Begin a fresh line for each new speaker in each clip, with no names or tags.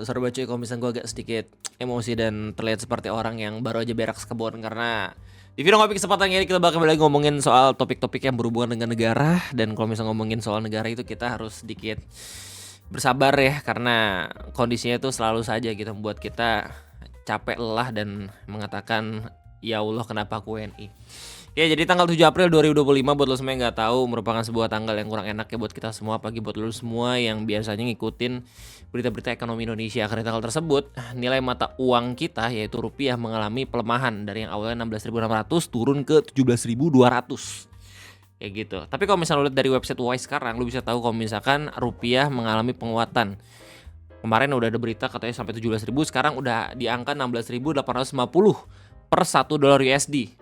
sorry cuy kalau misalnya gue agak sedikit emosi dan terlihat seperti orang yang baru aja berak kebun. Karena di video ngopi kesempatan ini kita bakal kembali lagi ngomongin soal topik-topik yang berhubungan dengan negara. Dan kalau misalnya ngomongin soal negara itu kita harus sedikit bersabar ya, karena kondisinya itu selalu saja gitu membuat kita capek, lelah, dan mengatakan ya Allah kenapa aku WNI. Ya, jadi tanggal 7 April 2025 buat lo semua yang gak tahu merupakan sebuah tanggal yang kurang enak ya buat kita semua, apalagi buat lo semua yang biasanya ngikutin berita-berita ekonomi Indonesia. Karena tanggal tersebut nilai mata uang kita yaitu rupiah mengalami pelemahan dari yang awalnya 16.600 turun ke 17.200 kayak gitu. Tapi kalau misalnya lo lihat dari website Wise sekarang, lo bisa tahu kalau misalkan rupiah mengalami penguatan. Kemarin udah ada berita katanya sampai 17.000, sekarang udah di angka 16.850 per 1 dolar USD.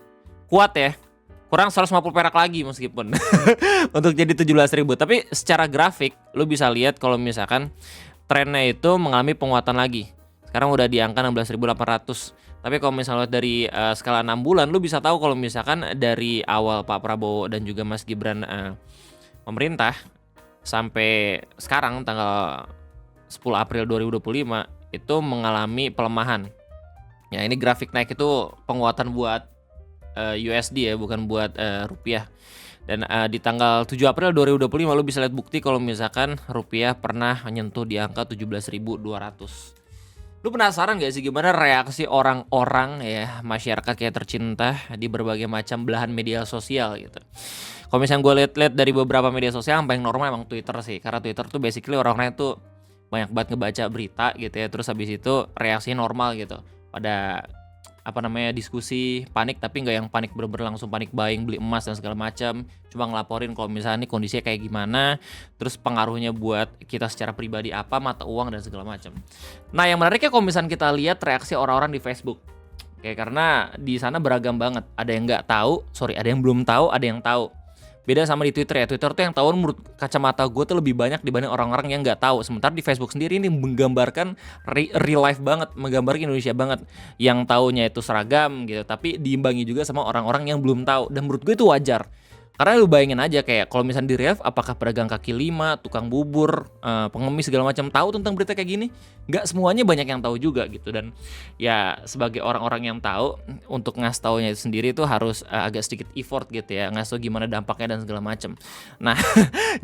Kuat ya, kurang 150 perak lagi meskipun untuk jadi 17.000. Tapi secara grafik lu bisa lihat kalau misalkan trennya itu mengalami penguatan lagi. Sekarang udah di angka 16.800. Tapi kalau misalnya lihat dari skala 6 bulan, lu bisa tahu kalau misalkan dari awal Pak Prabowo dan juga Mas Gibran pemerintah sampai sekarang tanggal 10 April 2025 itu mengalami pelemahan. Ya, ini grafik naik itu penguatan buat USD ya, bukan buat rupiah. Dan di tanggal 7 April 2025 lu bisa lihat bukti kalau misalkan rupiah pernah menyentuh di angka 17.200. Lu penasaran gak sih gimana reaksi orang-orang ya, masyarakat kayak tercinta di berbagai macam belahan media sosial gitu. Kalau misalnya gue lihat dari beberapa media sosial, yang paling normal emang Twitter sih. Karena Twitter tuh basically orang-orangnya tuh banyak banget ngebaca berita gitu ya. Terus habis itu reaksinya normal gitu. Pada diskusi panik, tapi nggak yang panik bener-bener langsung panik buying beli emas dan segala macam, cuma ngelaporin kalau misalnya nih kondisinya kayak gimana, terus pengaruhnya buat kita secara pribadi apa, mata uang dan segala macam. Nah, yang menariknya kalau misalnya kita lihat reaksi orang-orang di Facebook, karena di sana beragam banget, ada yang nggak tahu, ada yang belum tahu, ada yang tahu. Beda sama di Twitter ya, Twitter tuh yang tahu menurut kacamata gue tuh lebih banyak dibanding orang-orang yang nggak tahu. Sementara di Facebook sendiri ini menggambarkan real life banget, menggambarkan Indonesia banget. Yang taunya itu seragam gitu, tapi diimbangi juga sama orang-orang yang belum tahu. Dan menurut gue itu wajar. Karena lu bayangin aja kayak kalau misalnya di real, apakah pedagang kaki lima, tukang bubur, pengemis segala macam tahu tentang berita kayak gini? Nggak semuanya, banyak yang tahu juga gitu. Dan ya sebagai orang-orang yang tahu, untuk ngasih taunya itu sendiri itu harus agak sedikit effort gitu ya, ngasih tau gimana dampaknya dan segala macam. Nah,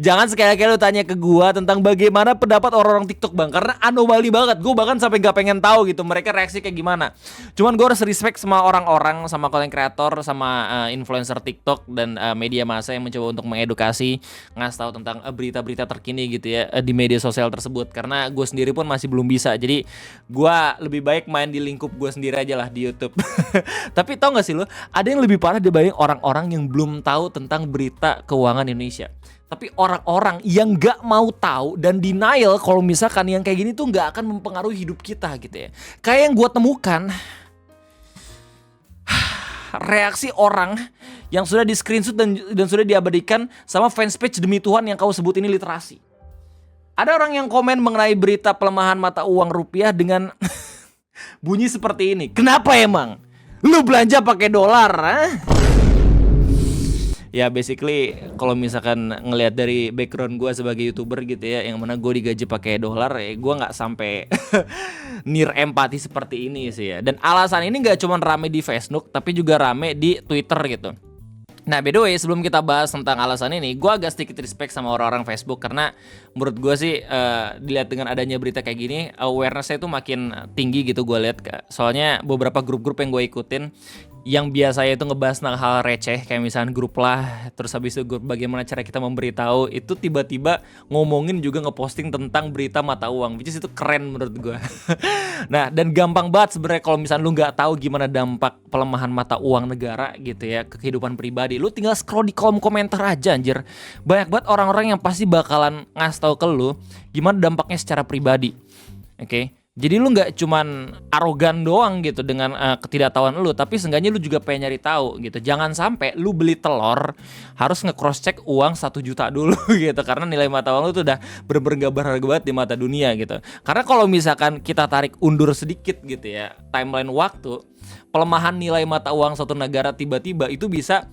jangan sekali-kali lu tanya ke gua tentang bagaimana pendapat orang-orang TikTok bang, karena anomali banget. Gua bahkan sampai nggak pengen tahu gitu mereka reaksi kayak gimana. Cuman gua harus respect sama orang-orang, sama content creator, sama influencer TikTok dan media massa yang mencoba untuk mengedukasi, ngasih tahu tentang berita-berita terkini gitu ya di media sosial tersebut. Karena gue sendiri pun masih belum bisa, jadi gue lebih baik main di lingkup gue sendiri aja lah di YouTube. Tapi tau gak sih lo, ada yang lebih parah dibanding orang-orang yang belum tahu tentang berita keuangan Indonesia. Tapi orang-orang yang gak mau tahu dan denial kalau misalkan yang kayak gini tuh gak akan mempengaruhi hidup kita gitu ya. Kayak yang gue temukan, reaksi orang yang sudah di screenshot dan sudah diabadikan sama fanspage Demi Tuhan yang kau sebut ini literasi. Ada orang yang komen mengenai berita pelemahan mata uang rupiah dengan bunyi seperti ini. Kenapa emang? Lu belanja pakai dolar? Ya basically kalau misalkan ngelihat dari background gue sebagai YouTuber gitu ya, yang mana gue digaji pakai dolar, ya gue nggak sampai near empati seperti ini sih ya. Dan alasan ini nggak cuma rame di Facebook, tapi juga rame di Twitter gitu. Nah, by the way, sebelum kita bahas tentang alasan ini, gue agak sedikit respect sama orang-orang Facebook. Karena menurut gue sih, dilihat dengan adanya berita kayak gini, awareness-nya itu makin tinggi gitu gue lihat. Soalnya beberapa grup-grup yang gue ikutin, yang biasanya itu ngebahas tentang hal receh, kayak misalnya grup lah, terus habis itu grup bagaimana cara kita memberitahu, itu tiba-tiba ngomongin juga ngeposting tentang berita mata uang, which is itu keren menurut gue. Nah, dan gampang banget sebenarnya kalau misalnya lu nggak tahu gimana dampak pelemahan mata uang negara gitu ya ke kehidupan pribadi, lu tinggal scroll di kolom komentar aja anjir. Banyak banget orang-orang yang pasti bakalan ngasih tahu ke lu gimana dampaknya secara pribadi. Oke. Jadi lu nggak cuman arogan doang gitu dengan ketidaktahuan lu, tapi seenggaknya lu juga pengen nyari tahu gitu. Jangan sampai lu beli telur harus nge-cross check uang 1 juta dulu gitu, karena nilai mata uang lu tuh udah bener-bener gak berharga banget di mata dunia gitu. Karena kalau misalkan kita tarik undur sedikit gitu ya timeline waktu, pelemahan nilai mata uang suatu negara tiba-tiba itu bisa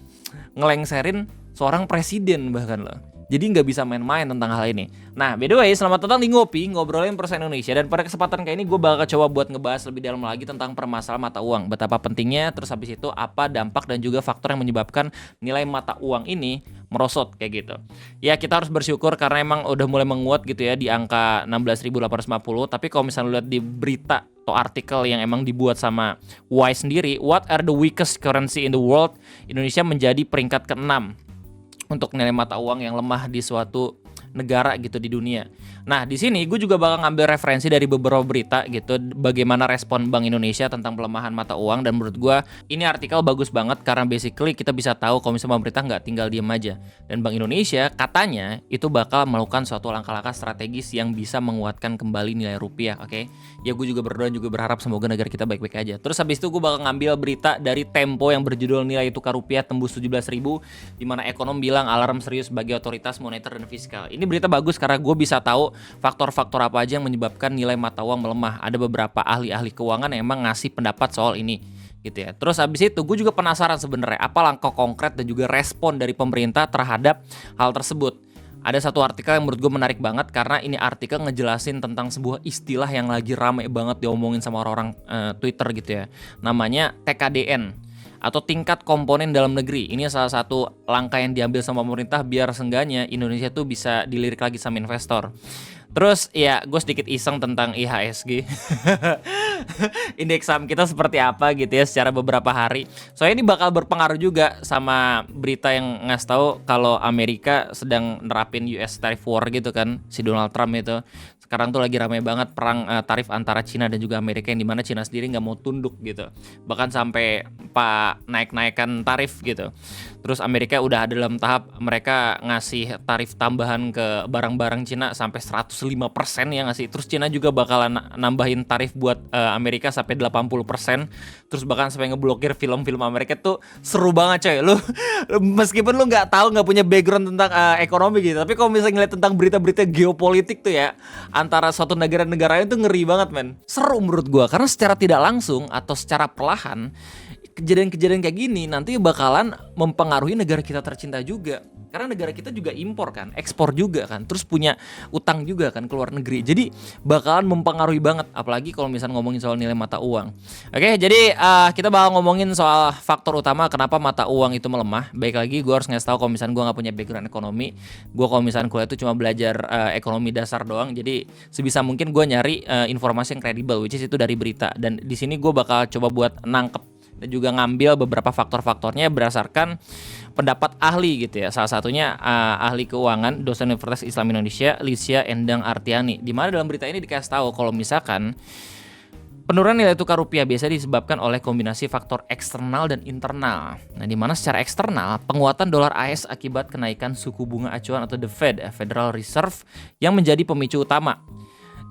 ngelengserin seorang presiden bahkan loh. Jadi nggak bisa main-main tentang hal ini. Nah, by the way, selamat datang di Ngopi, ngobrolin perusahaan Indonesia. Dan pada kesempatan kali ini gue bakal coba buat ngebahas lebih dalam lagi tentang permasalahan mata uang. Betapa pentingnya, terus habis itu apa dampak dan juga faktor yang menyebabkan nilai mata uang ini merosot kayak gitu. Ya, kita harus bersyukur karena emang udah mulai menguat gitu ya di angka 16.850. Tapi kalau misalnya lihat di berita atau artikel yang emang dibuat sama Wise sendiri, what are the weakest currency in the world? Indonesia menjadi peringkat ke-6 untuk nilai mata uang yang lemah di suatu negara gitu di dunia. Nah, di sini gue juga bakal ngambil referensi dari beberapa berita gitu bagaimana respon Bank Indonesia tentang pelemahan mata uang, dan menurut gue ini artikel bagus banget karena basically kita bisa tahu kalau misalnya pemerintah nggak tinggal diam aja. Dan Bank Indonesia katanya itu bakal melakukan suatu langkah-langkah strategis yang bisa menguatkan kembali nilai rupiah, oke? Ya gue juga berdoa juga berharap semoga negara kita baik-baik aja. Terus habis itu gue bakal ngambil berita dari Tempo yang berjudul nilai tukar rupiah tembus 17.000, di mana ekonom bilang alarm serius bagi otoritas moneter dan fiskal. Ini berita bagus karena gue bisa tahu faktor-faktor apa aja yang menyebabkan nilai mata uang melemah. Ada beberapa ahli-ahli keuangan yang emang ngasih pendapat soal ini gitu ya. Terus habis itu gue juga penasaran sebenarnya apa langkah konkret dan juga respon dari pemerintah terhadap hal tersebut. Ada satu artikel yang menurut gue menarik banget karena ini artikel ngejelasin tentang sebuah istilah yang lagi rame banget diomongin sama orang-orang Twitter gitu ya. Namanya TKDN atau tingkat komponen dalam negeri. Ini salah satu langkah yang diambil sama pemerintah biar seenggaknya Indonesia tuh bisa dilirik lagi sama investor. Terus ya gue sedikit iseng tentang IHSG. Indeks saham kita seperti apa gitu ya secara beberapa hari. Soalnya ini bakal berpengaruh juga sama berita yang ngasih tahu kalau Amerika sedang nerapin US tariff war gitu kan, si Donald Trump itu. Sekarang tuh lagi ramai banget perang tarif antara Cina dan juga Amerika, yang dimana Cina sendiri nggak mau tunduk gitu. Bahkan sampai naik-naikan tarif gitu. Terus Amerika udah dalam tahap mereka ngasih tarif tambahan ke barang-barang Cina sampai 105% ya ngasih. Terus Cina juga bakalan nambahin tarif buat Amerika sampai 80%. Terus bahkan sampai ngeblokir film-film Amerika. Tuh seru banget coy. Lu meskipun lu nggak tahu, nggak punya background tentang ekonomi gitu, tapi kalau misalnya ngeliat tentang berita-berita geopolitik tuh ya antara suatu negara-negara itu ngeri banget men. Seru menurut gua karena secara tidak langsung atau secara perlahan kejadian-kejadian kayak gini nanti bakalan mempengaruhi negara kita tercinta juga. Karena negara kita juga impor kan, ekspor juga kan, terus punya utang juga kan ke luar negeri. Jadi bakalan mempengaruhi banget, apalagi kalau misalnya ngomongin soal nilai mata uang. Oke, jadi kita bakal ngomongin soal faktor utama kenapa mata uang itu melemah. Baik lagi, gue harus ngasih tahu kalau misalnya gue nggak punya background ekonomi. Gue kalau misalnya kuliah itu cuma belajar ekonomi dasar doang. Jadi sebisa mungkin gue nyari informasi yang kredibel, which is itu dari berita. Dan di sini gue bakal coba buat nangkep dan juga ngambil beberapa faktor-faktornya berdasarkan pendapat ahli gitu ya. Salah satunya ahli keuangan dosen Universitas Islam Indonesia Lisya Endang Artiani. Di mana dalam berita ini dikasih tahu kalau misalkan penurunan nilai tukar rupiah biasa disebabkan oleh kombinasi faktor eksternal dan internal. Nah, di mana secara eksternal penguatan dolar AS akibat kenaikan suku bunga acuan atau the Fed, Federal Reserve, yang menjadi pemicu utama.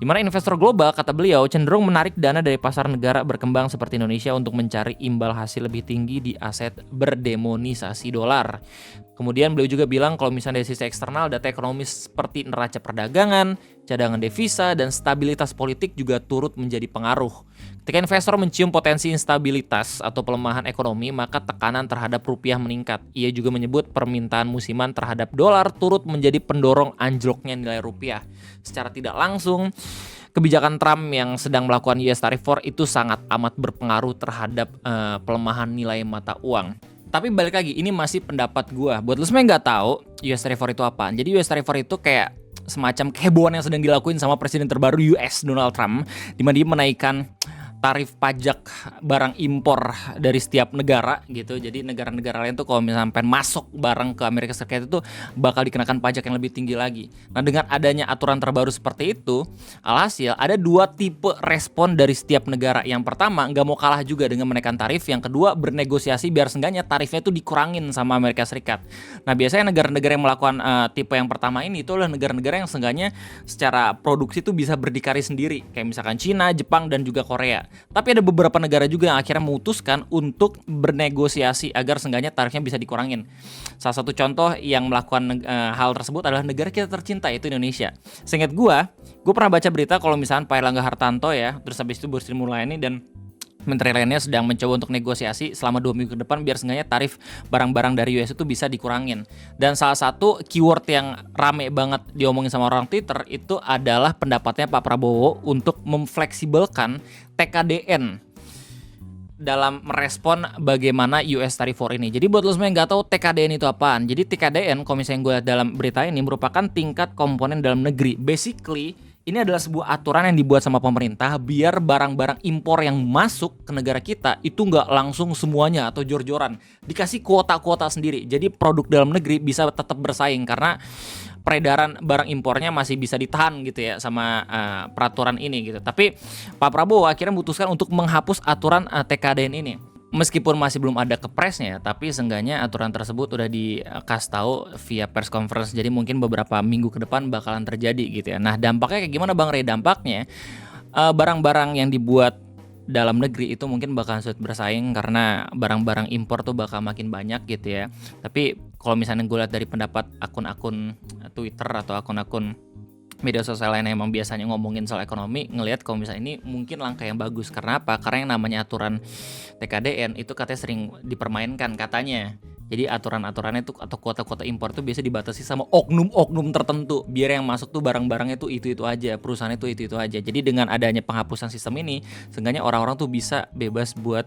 Di mana investor global, kata beliau, cenderung menarik dana dari pasar negara berkembang seperti Indonesia untuk mencari imbal hasil lebih tinggi di aset berdemonisasi dolar. Kemudian beliau juga bilang kalau misalnya dari sisi eksternal, data ekonomi seperti neraca perdagangan, cadangan devisa, dan stabilitas politik juga turut menjadi pengaruh. Ketika investor mencium potensi instabilitas atau pelemahan ekonomi, maka tekanan terhadap rupiah meningkat. Ia juga menyebut permintaan musiman terhadap dolar turut menjadi pendorong anjloknya nilai rupiah. Secara tidak langsung, kebijakan Trump yang sedang melakukan US tariff war itu sangat amat berpengaruh terhadap pelemahan nilai mata uang. Tapi balik lagi, ini masih pendapat gue. Buat lu semua yang nggak tahu US tariff war itu apa? Jadi US tariff war itu kayak semacam kehebohan yang sedang dilakuin sama presiden terbaru US Donald Trump, di mana dia menaikkan tarif pajak barang impor dari setiap negara gitu. Jadi negara-negara lain tuh kalau misalnya pengen masuk barang ke Amerika Serikat itu bakal dikenakan pajak yang lebih tinggi lagi. Nah, dengan adanya aturan terbaru seperti itu, alhasil ada dua tipe respon dari setiap negara. Yang pertama, nggak mau kalah juga dengan menaikkan tarif. Yang kedua, bernegosiasi biar seenggaknya tarifnya itu dikurangin sama Amerika Serikat. Nah, biasanya negara-negara yang melakukan tipe yang pertama ini itu adalah negara-negara yang seenggaknya secara produksi itu bisa berdikari sendiri. Kayak misalkan Cina, Jepang, dan juga Korea. Tapi ada beberapa negara juga yang akhirnya memutuskan untuk bernegosiasi agar seenggaknya tarifnya bisa dikurangin. Salah satu contoh yang melakukan hal tersebut adalah negara kita tercinta, yaitu Indonesia. Seingat gue pernah baca berita kalau misalnya Pak Erlangga Hartarto ya, terus habis itu Bu Sri Mulyani dan
menteri lainnya sedang mencoba untuk negosiasi selama 2 minggu ke depan biar seenggaknya tarif barang-barang dari US itu bisa dikurangin. Dan salah satu keyword yang rame banget diomongin sama orang Twitter itu adalah pendapatnya Pak Prabowo untuk memfleksibelkan TKDN dalam merespon bagaimana US Tariff War ini. Jadi buat lo semua yang nggak tahu TKDN itu apaan. Jadi TKDN kalau misalnya gue lihat dalam berita ini merupakan tingkat komponen dalam negeri. Basically ini adalah sebuah aturan yang dibuat sama pemerintah biar barang-barang impor yang masuk ke negara kita itu nggak langsung semuanya atau jor-joran, dikasih kuota-kuota sendiri. Jadi produk dalam negeri bisa tetap bersaing karena peredaran barang impornya masih bisa ditahan gitu ya sama peraturan ini gitu. Tapi Pak Prabowo akhirnya memutuskan untuk menghapus aturan TKDN ini. Meskipun masih belum ada kepresnya, tapi seenggaknya aturan tersebut udah dikasih tahu via press conference. Jadi mungkin beberapa minggu ke depan bakalan terjadi gitu ya. Nah, dampaknya kayak gimana Bang Rey? Dampaknya barang-barang yang dibuat dalam negeri itu mungkin bakalan sulit bersaing karena barang-barang impor tuh bakal makin banyak gitu ya. Tapi kalau misalnya gue lihat dari pendapat akun-akun Twitter atau akun-akun media sosial lain yang emang biasanya ngomongin soal ekonomi, ngelihat kalau misalnya ini mungkin langkah yang bagus. Karena apa? Karena yang namanya aturan TKDN itu katanya sering dipermainkan katanya. Jadi aturan-aturannya itu atau kuota-kuota impor itu biasa dibatasi sama oknum-oknum tertentu. Biar yang masuk tuh barang-barangnya tuh itu-itu aja, perusahaan itu aja. Jadi dengan adanya penghapusan sistem ini, seenggaknya orang-orang tuh bisa bebas buat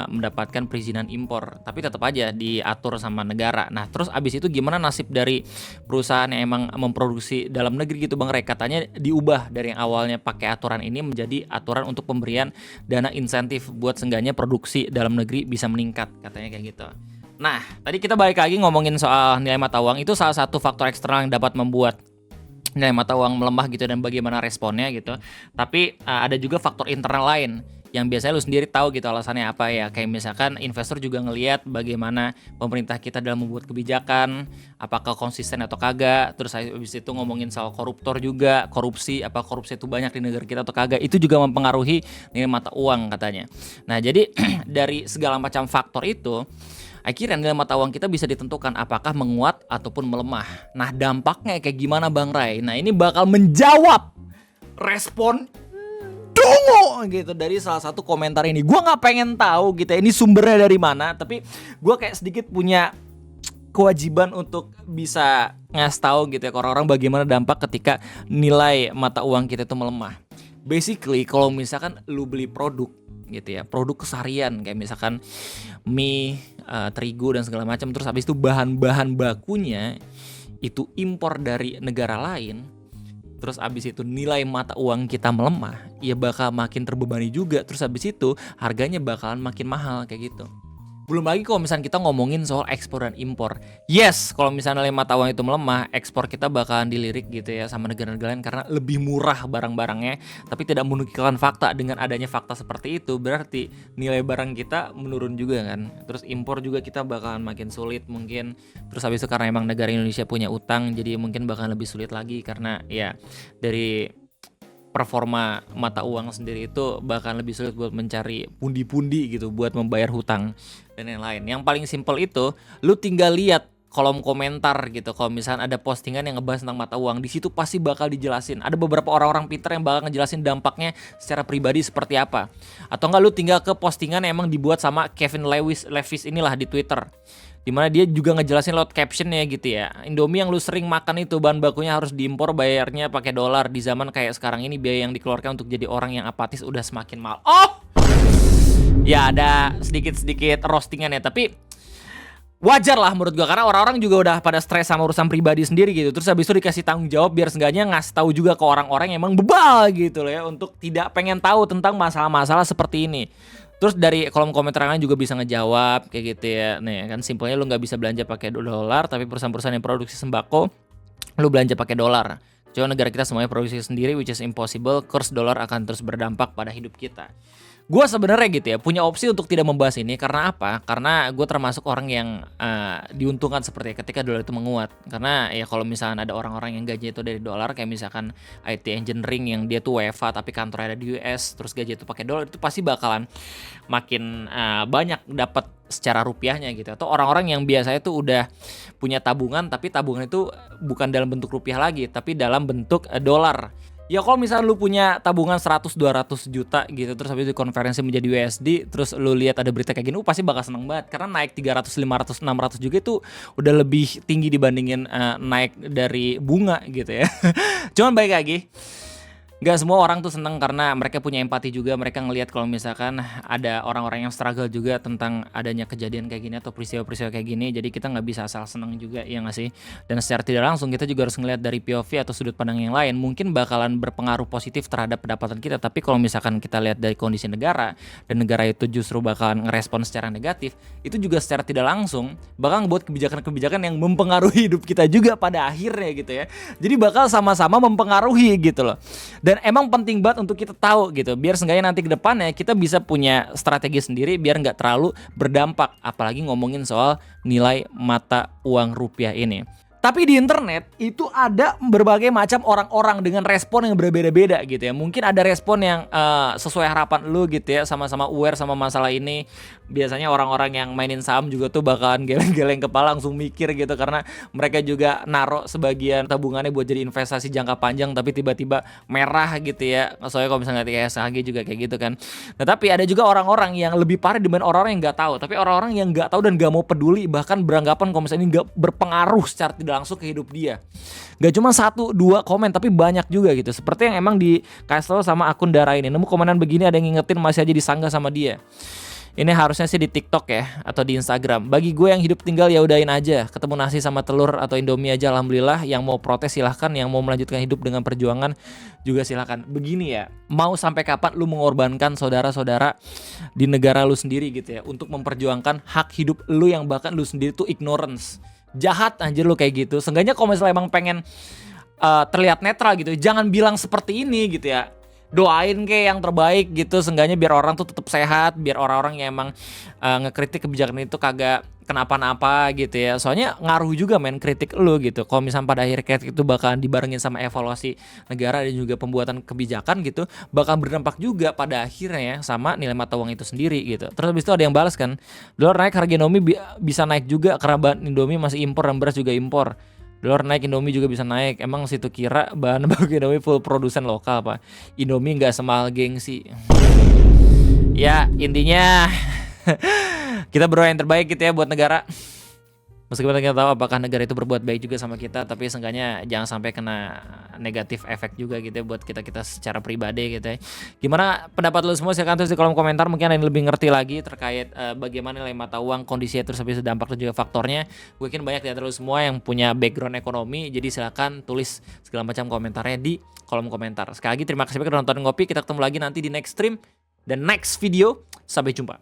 mendapatkan perizinan impor, tapi tetap aja diatur sama negara. Nah, terus abis itu gimana nasib dari perusahaan yang emang memproduksi dalam negeri gitu Bang Rey? Katanya diubah dari yang awalnya pakai aturan ini menjadi aturan untuk pemberian dana insentif buat seenggaknya produksi dalam negeri bisa meningkat, katanya kayak gitu. Nah, tadi kita balik lagi ngomongin soal nilai mata uang, itu salah satu faktor eksternal yang dapat membuat nilai mata uang melemah gitu dan bagaimana responnya gitu. Tapi ada juga faktor internal lain yang biasanya lu sendiri tahu gitu alasannya apa ya. Kayak misalkan investor juga ngelihat bagaimana pemerintah kita dalam membuat kebijakan, apakah konsisten atau kagak. Terus habis itu ngomongin soal koruptor juga, korupsi, apa korupsi itu banyak di negara kita atau kagak. Itu juga mempengaruhi nilai mata uang katanya. Nah, jadi dari segala macam faktor itu akhirnya nilai mata uang kita bisa ditentukan apakah menguat ataupun melemah. Nah, dampaknya kayak gimana Bang Ray? Nah, ini bakal menjawab respon dongo gitu dari salah satu komentar ini. Gue nggak pengen tahu gitu ini sumbernya dari mana, tapi gue kayak sedikit punya kewajiban untuk bisa ngasih tahu gitu ya ke orang-orang bagaimana dampak ketika nilai mata uang kita itu melemah. Basically kalau misalkan lu beli produk gitu ya, produk keseharian kayak misalkan mie, terigu dan segala macam, terus habis itu bahan-bahan bakunya itu impor dari negara lain, terus abis itu nilai mata uang kita melemah, ya bakal makin terbebani juga. Terus abis itu harganya bakalan makin mahal kayak gitu. Belum lagi kalau misalnya kita ngomongin soal ekspor dan impor. Yes, kalau misalnya nilai mata uang itu melemah, ekspor kita bakalan dilirik gitu ya sama negara-negara lain karena lebih murah barang-barangnya. Tapi tidak menunjukkan fakta. Dengan adanya fakta seperti itu berarti nilai barang kita menurun juga kan. Terus impor juga kita bakalan makin sulit mungkin. Terus habis itu karena emang negara Indonesia punya utang, jadi mungkin bakalan lebih sulit lagi karena ya dari performa mata uang sendiri itu bahkan lebih sulit buat mencari pundi-pundi gitu buat membayar hutang dan lain-lain. Yang paling simpel itu lu tinggal lihat kolom komentar gitu. Kalau misalnya ada postingan yang ngebahas tentang mata uang, di situ pasti bakal dijelasin. Ada beberapa orang-orang pintar yang bakal ngejelasin dampaknya secara pribadi seperti apa. Atau enggak lu tinggal ke postingan yang emang dibuat sama Kevin Levis inilah di Twitter, dimana dia juga ngejelasin lewat captionnya gitu ya. Indomie yang lu sering makan itu bahan bakunya harus diimpor, bayarnya pakai dolar. Di zaman kayak sekarang ini biaya yang dikeluarkan untuk jadi orang yang apatis udah semakin mahal. Oh, ya ada sedikit roastingan ya, tapi wajar lah menurut gua karena orang-orang juga udah pada stres sama urusan pribadi sendiri gitu. Terus habis itu dikasih tanggung jawab biar seenggaknya ngasih tahu juga ke orang-orang yang emang bebal gitu loh ya, untuk tidak pengen tahu tentang masalah-masalah seperti ini. Terus dari kolom komentar kalian juga bisa ngejawab kayak gitu ya. Nih kan simpelnya lu nggak bisa belanja pakai dolar, tapi perusahaan-perusahaan yang produksi sembako lu belanja pakai dolar. Cuma negara kita semuanya produksi sendiri, which is impossible. Kurs dolar akan terus berdampak pada hidup kita. Gue sebenarnya gitu ya punya opsi untuk tidak membahas ini karena apa? Karena gue termasuk orang yang diuntungkan seperti ketika dolar itu menguat. Karena ya kalau misalkan ada orang-orang yang gaji itu dari dolar, kayak misalkan IT engineering yang dia tuh WFA tapi kantornya ada di US, terus gaji itu pakai dolar, itu pasti bakalan makin banyak dapat secara rupiahnya gitu. Atau orang-orang yang biasanya tuh udah punya tabungan, tapi tabungan itu bukan dalam bentuk rupiah lagi, tapi dalam bentuk dolar. Ya kalau misalnya lu punya tabungan 100-200 juta gitu, terus habis itu konversi menjadi USD, terus lu lihat ada berita kayak gini, pasti bakal seneng banget karena naik 300, 500, 600 juga itu udah lebih tinggi dibandingin naik dari bunga gitu ya. Cuman baik lagi, gak semua orang tuh seneng karena mereka punya empati juga. Mereka ngelihat kalau misalkan ada orang-orang yang struggle juga tentang adanya kejadian kayak gini atau peristiwa-peristiwa kayak gini. Jadi kita nggak bisa asal seneng juga, ya nggak sih? Dan secara tidak langsung kita juga harus ngelihat dari POV atau sudut pandang yang lain. Mungkin bakalan berpengaruh positif terhadap pendapatan kita. Tapi kalau misalkan kita lihat dari kondisi negara dan negara itu justru bakalan ngerespon secara negatif, itu juga secara tidak langsung bakal ngebuat kebijakan-kebijakan yang mempengaruhi hidup kita juga pada akhirnya gitu ya. Jadi bakal sama-sama mempengaruhi gitu loh. Dan emang penting banget untuk kita tahu gitu, biar seenggaknya nanti ke depannya kita bisa punya strategi sendiri biar nggak terlalu berdampak, apalagi ngomongin soal nilai mata uang rupiah ini. Tapi di internet itu ada berbagai macam orang-orang dengan respon yang berbeda-beda gitu ya. Mungkin ada respon yang sesuai harapan lu gitu ya, sama-sama aware sama masalah ini. Biasanya orang-orang yang mainin saham juga tuh bakalan geleng-geleng kepala langsung mikir gitu, karena mereka juga naruh sebagian tabungannya buat jadi investasi jangka panjang tapi tiba-tiba merah gitu ya. Soalnya kalau misalnya kayak SHG juga kayak gitu kan. Nah tapi ada juga orang-orang yang lebih parah dibanding orang-orang yang nggak tahu. Tapi orang-orang yang nggak tahu dan nggak mau peduli, bahkan beranggapan kalau misalnya ini nggak berpengaruh secara tidak langsung ke hidup dia. Gak cuma 1-2 komen tapi banyak juga gitu. Seperti yang emang dikasih tau sama akun Dara ini. Nemu komenan begini ada yang ngingetin masih aja disanggah sama dia. Ini harusnya sih di TikTok ya atau di Instagram. Bagi gue yang hidup tinggal ya udahin aja. Ketemu nasi sama telur atau Indomie aja alhamdulillah. Yang mau protes silahkan, yang mau melanjutkan hidup dengan perjuangan juga silahkan. Begini ya, mau sampai kapan lu mengorbankan saudara-saudara di negara lu sendiri gitu ya untuk memperjuangkan hak hidup lu yang bahkan lu sendiri tuh ignorance. Jahat anjir lu kayak gitu. Seenggaknya kalau misalnya emang pengen terlihat netral gitu, jangan bilang seperti ini gitu ya. Doain kayak yang terbaik gitu, seenggaknya biar orang tuh tetap sehat, biar orang-orang yang emang ngekritik kebijakan itu kagak kenapa-napa gitu ya. Soalnya ngaruh juga men kritik lu gitu. Kalau misalnya pada akhir kritik itu bakalan dibarengin sama evaluasi negara dan juga pembuatan kebijakan gitu, bakal berdampak juga pada akhirnya ya sama nilai mata uang itu sendiri gitu. Terus habis itu ada yang balas kan, dolar naik harga Indomie bisa naik juga karena bahan Indomie masih impor dan beras juga impor. Dolar naik, Indomie juga bisa naik. Emang situ kira bahan baku Indomie full produsen lokal apa? Indomie nggak semahal gengsi. Ya intinya kita berdoa yang terbaik gitu ya buat negara. Meskipun kita tahu apakah negara itu berbuat baik juga sama kita, tapi seenggaknya jangan sampai kena negatif efek juga gitu ya buat kita secara pribadi gitu ya. Gimana pendapat lu semua? Silahkan tulis di kolom komentar. Mungkin ada yang lebih ngerti lagi terkait bagaimana nilai mata uang, kondisinya, terus habis itu dampak dan juga faktornya. Gue yakin banyak di antara lu semua yang punya background ekonomi. Jadi silahkan tulis segala macam komentarnya di kolom komentar. Sekali lagi terima kasih banyak udah nonton Ngopi. Kita ketemu lagi nanti di next stream dan next video. Sampai jumpa.